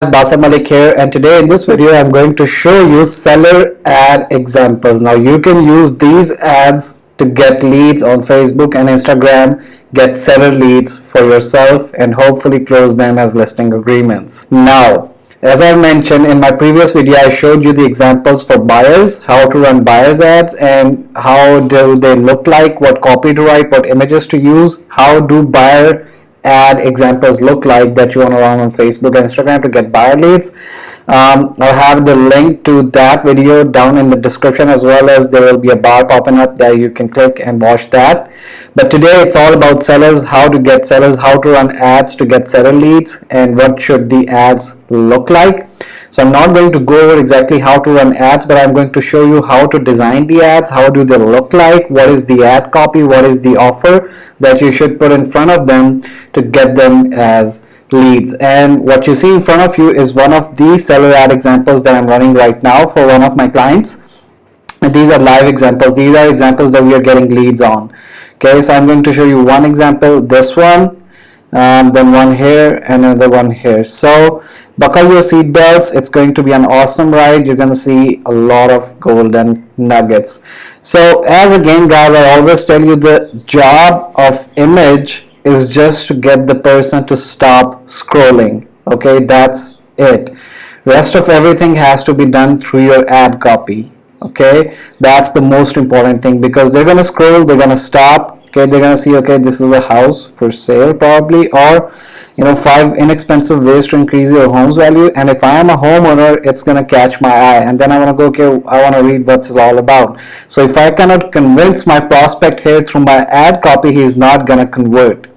Basam Malik here, and today in this video I'm going to show you seller ad examples. Now you can use these ads to get leads on Facebook and Instagram, get seller leads for yourself and hopefully close them as listing agreements. Now, as I mentioned in my previous video, I showed you the examples for buyers, how to run buyers ads and how do they look like, what copy to write, what images to use, how do buyer ad examples look like that you want to run on Facebook and Instagram to get buyer leads. I'll have the link to that video down in the description, as well as there will be a bar popping up there you can click and watch that. But today it's all about sellers, how to get sellers, how to run ads to get seller leads, and what should the ads look like. So I'm not going to go over exactly how to run ads, but I'm going to show you how to design the ads, how do they look like, what is the ad copy, what is the offer that you should put in front of them to get them as leads. And what you see in front of you is one of the seller ad examples that I'm running right now for one of my clients. And these are live examples. These are examples that we are getting leads on. Okay, so I'm going to show you one example, this one, then one here and another one here. So buckle your seat belts, it's going to be an awesome ride. You're going to see a lot of golden nuggets. So as again guys, I always tell you, the job of image is just to get the person to stop scrolling. Okay, that's it. Rest of everything has to be done through your ad copy. Okay, that's the most important thing, because they're gonna scroll, they're gonna stop. Okay, they're gonna see, okay, this is a house for sale probably, or 5 inexpensive ways to increase your home's value. And if I am a homeowner, it's gonna catch my eye, and then I want to go, okay, I want to read what's it all about. So if I cannot convince my prospect here through my ad copy, he's not gonna convert.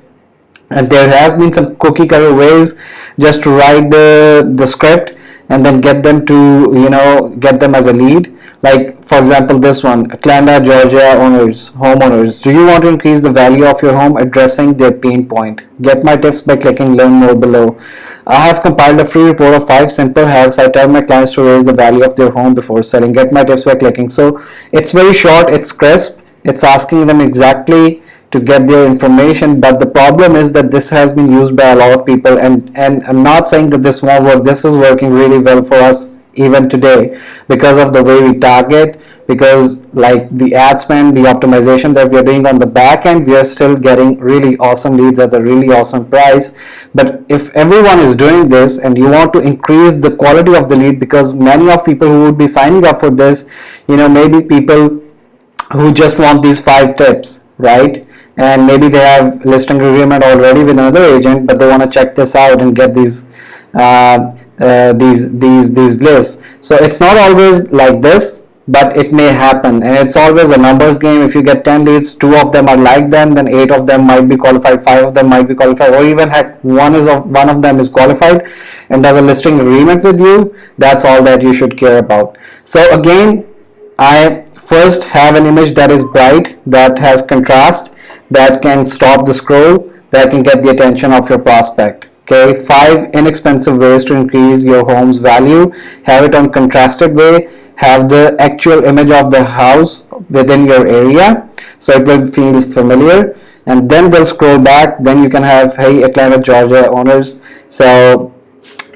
And there has been some cookie cutter ways just to write the script and then get them to get them as a lead. Like for example, this one, Atlanta, Georgia homeowners. Do you want to increase the value of your home, addressing their pain point? Get my tips by clicking learn more below. I have compiled a free report of 5 simple hacks I tell my clients to raise the value of their home before selling. Get my tips by clicking. So it's very short, it's crisp, it's asking them exactly to get their information. But the problem is that this has been used by a lot of people, and I'm not saying that this won't work. This is working really well for us even today because of the way we target, because like the ad spend, the optimization that we are doing on the back end, we are still getting really awesome leads at a really awesome price. But if everyone is doing this and you want to increase the quality of the lead, because many of people who would be signing up for this, maybe people who just want these 5 tips, right? And maybe they have listing agreement already with another agent, but they want to check this out and get these lists. So it's not always like this, but it may happen, and it's always a numbers game. If you get 10 leads, 2 of them are like them, then 8 of them might be qualified, 5 of them might be qualified, or even heck, one of them is qualified and does a listing agreement with you. That's all that you should care about. So again, I first have an image that is bright, that has contrast, that can stop the scroll, that can get the attention of your prospect. Okay, 5 inexpensive ways to increase your home's value. Have it on contrasted way. Have the actual image of the house within your area, so it will feel familiar. And then they'll scroll back. Then you can have, hey, Atlanta, Georgia owners. So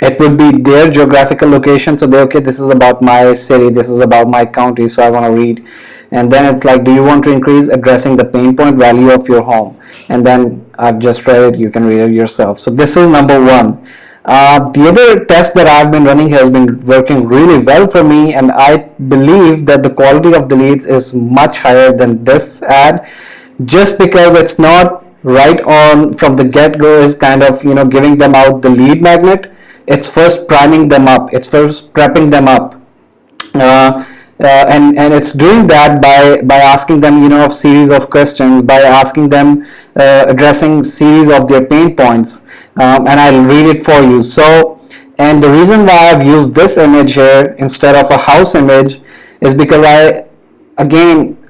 it would be their geographical location. So okay, this is about my city, this is about my county, so I want to read. And then it's like, do you want to increase addressing the pain point value of your home? And then I've just read it, you can read it yourself. So this is number 1. The other test that I've been running has been working really well for me, and I believe that the quality of the leads is much higher than this ad, just because it's not right on from the get-go is kind of giving them out the lead magnet. It's first priming them up, it's first prepping them up, and it's doing that by asking them a series of questions, by asking them addressing series of their pain points, and I'll read it for you. So, and the reason why I've used this image here instead of a house image is because I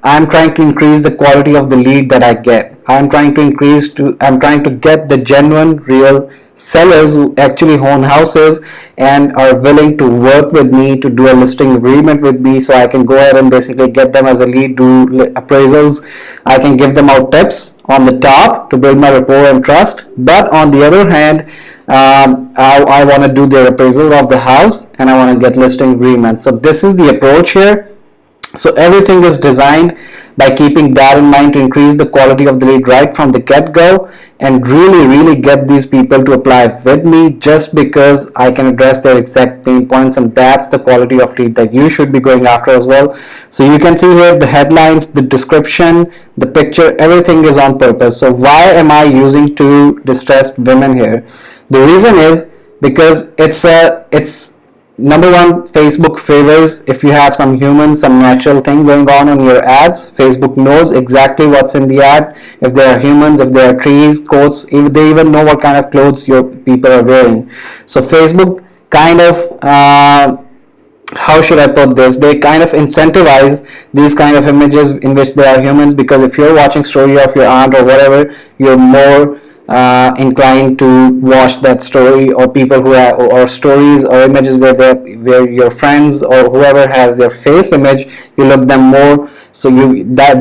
I'm trying to increase the quality of the lead that I get. I'm trying to get the genuine, real sellers who actually own houses and are willing to work with me to do a listing agreement with me, so I can go ahead and basically get them as a lead, do appraisals. I can give them out tips on the top to build my rapport and trust. But on the other hand, I want to do their appraisal of the house, and I want to get listing agreements. So this is the approach here. So everything is designed by keeping that in mind to increase the quality of the lead right from the get-go, and really get these people to apply with me, just because I can address their exact pain points, and that's the quality of lead that you should be going after as well. So you can see here the headlines, the description, the picture, everything is on purpose. So why am I using two distressed women here? The reason is because it's number one, Facebook favors if you have some human, some natural thing going on your ads. Facebook knows exactly what's in the ad. If there are humans, if there are trees, quotes, if they even know what kind of clothes your people are wearing. So Facebook kind of how should I put this? They kind of incentivize these kind of images in which there are humans, because if you're watching story of your aunt or whatever, you're more inclined to watch that story, or people who have, or stories or images where your friends or whoever has their face image, you look them more, so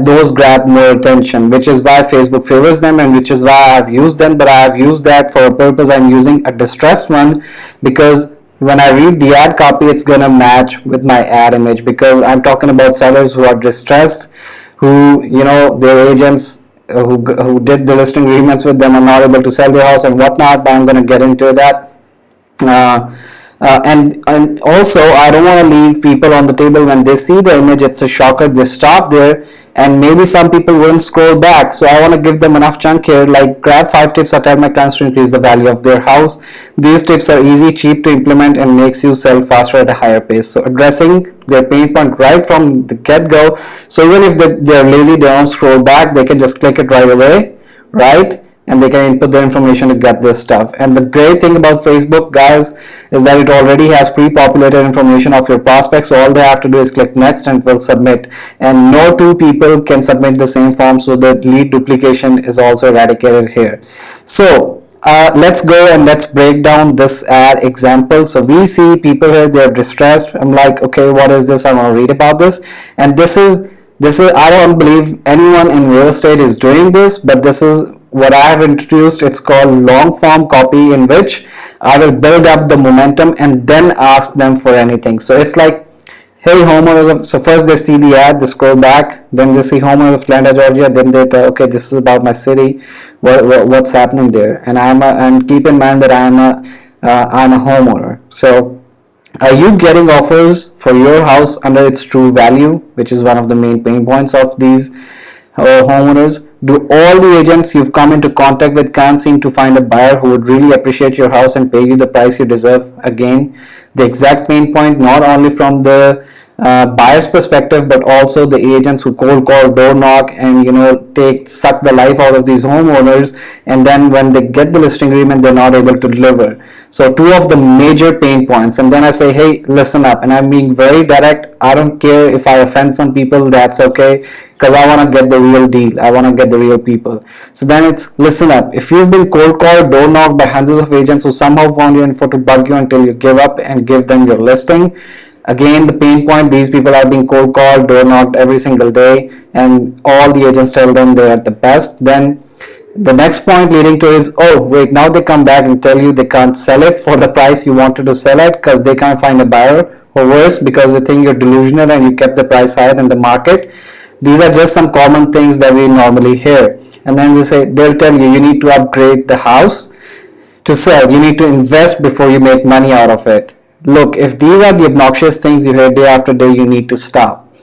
those grab more attention, which is why Facebook favors them, and which is why I've used them. But I have used that for a purpose. I'm using a distressed one because when I read the ad copy, it's gonna match with my ad image, because I'm talking about sellers who are distressed, who their agents who did the listing agreements with them are not able to sell their house and whatnot. But I'm going to get into that. And also, I don't want to leave people on the table when they see the image. It's a shocker. They stop there, and maybe some people wouldn't scroll back. So I want to give them enough chunk here, like grab 5 tips I tell my clients to increase the value of their house. These tips are easy, cheap to implement, and makes you sell faster at a higher pace. So addressing their pain point right from the get-go. So even if they're lazy, they don't scroll back, they can just click it right away, right? And they can input their information to get this stuff. And the great thing about Facebook, guys, is that it already has pre-populated information of your prospects. So all they have to do is click next and it will submit. And no two people can submit the same form, so that lead duplication is also eradicated here. So let's go and let's break down this ad example. So we see people here, they're distressed. I'm like, okay, what is this? I want to read about this. And this is I don't believe anyone in real estate is doing this, but this is what I have introduced. It's called long form copy, in which I will build up the momentum and then ask them for anything. So it's like, hey, homeowners of, so first they see the ad, they scroll back, then they see homeowners of Atlanta, Georgia, then they tell, okay, this is about my city, what's happening there, and keep in mind that I'm a homeowner. So are you getting offers for your house under its true value, which is one of the main pain points of these homeowners? Do all the agents you've come into contact with can't seem to find a buyer who would really appreciate your house and pay you the price you deserve? Again, the exact pain point, not only from the buyer's perspective, but also the agents who cold call, door knock, and suck the life out of these homeowners, and then when they get the listing agreement, they're not able to deliver. So two of the major pain points. And then I say, hey, listen up, and I'm being very direct. I don't care if I offend some people, that's okay, because I want to get the real deal. I want to get the real people. So then it's, listen up. If you've been cold called, door knocked by hundreds of agents who somehow found your info to bug you until you give up and give them your listing. Again, the pain point, these people are being cold called, door knocked every single day, and all the agents tell them they are the best. Then the next point leading to is, oh wait, now they come back and tell you they can't sell it for the price you wanted to sell it because they can't find a buyer, or worse, because they think you're delusional and you kept the price higher than the market. These are just some common things that we normally hear. And then they'll tell you need to upgrade the house to sell. You need to invest before you make money out of it. Look, if these are the obnoxious things you hear day after day, you need to stop.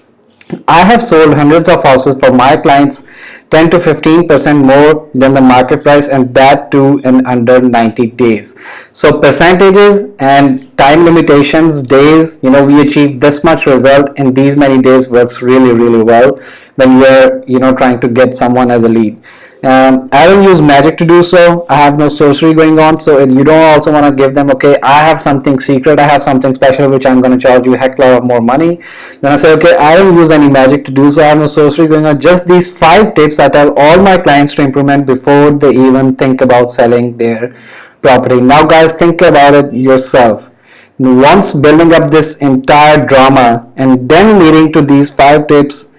I have sold hundreds of houses for my clients 10 to 15% more than the market price, and that too in under 90 days. So percentages and time limitations, days, we achieve this much result in these many days works really well when we're trying to get someone as a lead. I don't use magic to do so. I have no sorcery going on, so you don't also want to give them, okay, I have something secret, I have something special which I'm going to charge you a heck lot of more money. You want to say, okay, I don't use any magic to do so, I have no sorcery going on. Just these 5 tips I tell all my clients to implement before they even think about selling their property. Now guys, think about it yourself. Once building up this entire drama and then leading to these 5 tips,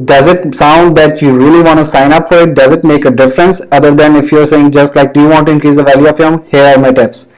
does it sound that you really want to sign up for it? Does it make a difference? Other than if you're saying just like, do you want to increase the value of your home? Here are my tips.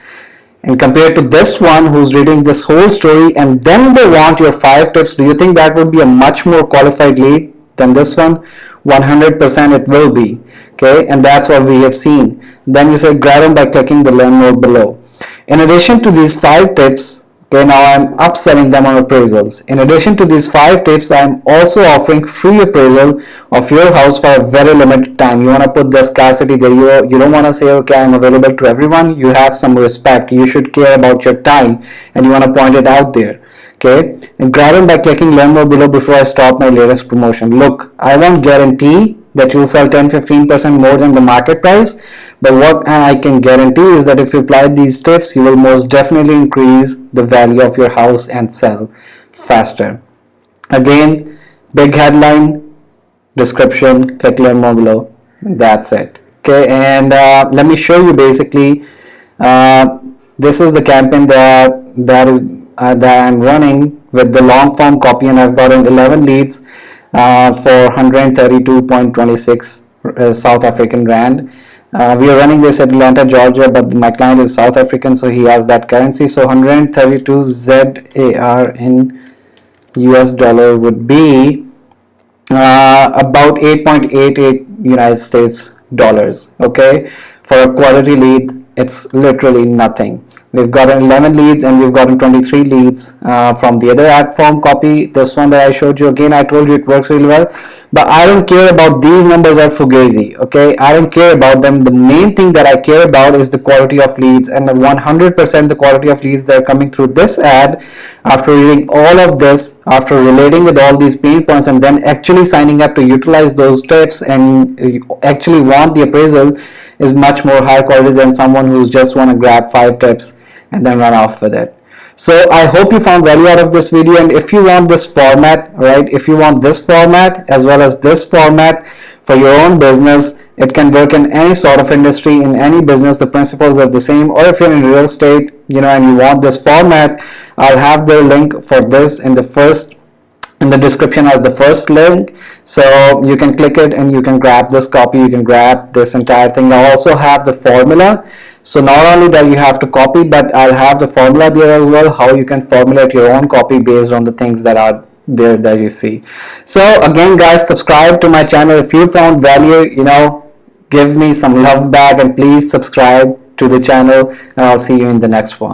And compared to this one who's reading this whole story and then they want your 5 tips, do you think that would be a much more qualified lead than this one? 100% it will be. Okay, and that's what we have seen. Then you say grab them by clicking the learn more below. In addition to these 5 tips, okay, now I'm upselling them on appraisals. In addition to these 5 tips, I'm also offering free appraisal of your house for a very limited time. You want to put the scarcity there. You don't want to say, okay, I'm available to everyone. You have some respect. You should care about your time and you want to point it out there. Okay, and grab them by clicking learn more below before I stop my latest promotion. Look, I won't guarantee that you'll sell 10-15% more than the market price, but what I can guarantee is that if you apply these tips, you will most definitely increase the value of your house and sell faster. Again, big headline, description, click learn more below. That's it. Okay, and let me show you basically. This is the campaign that I'm running with the long form copy, and I've gotten 11 leads for 132.26 South African Rand. We are running this at Atlanta, Georgia, but my client is South African, so he has that currency. So 132 ZAR in US dollar would be about 8.88 United States dollars. Okay, for a quality lead, it's literally nothing. We've gotten 11 leads and we've gotten 23 leads from the other ad form copy. This one that I showed you, again, I told you it works really well, but I don't care about these numbers are fugazi. Okay, I don't care about them. The main thing that I care about is the quality of leads, and 100% the quality of leads that are coming through this ad after reading all of this, after relating with all these pain points, and then actually signing up to utilize those tips and actually want the appraisal, is much more higher quality than someone who's just want to grab 5 tips and then run off with it. So I hope you found value out of this video, and if you want this format, right, if you want this format as well as this format for your own business, it can work in any sort of industry, in any business, the principles are the same. Or if you're in real estate, and you want this format, I'll have the link for this in the description as the first link, so you can click it and you can grab this copy, you can grab this entire thing. I also have the formula, so not only that you have to copy, but I'll have the formula there as well, how you can formulate your own copy based on the things that are there that you see. So again guys, subscribe to my channel if you found value. Give me some love back, and please subscribe to the channel, and I'll see you in the next one.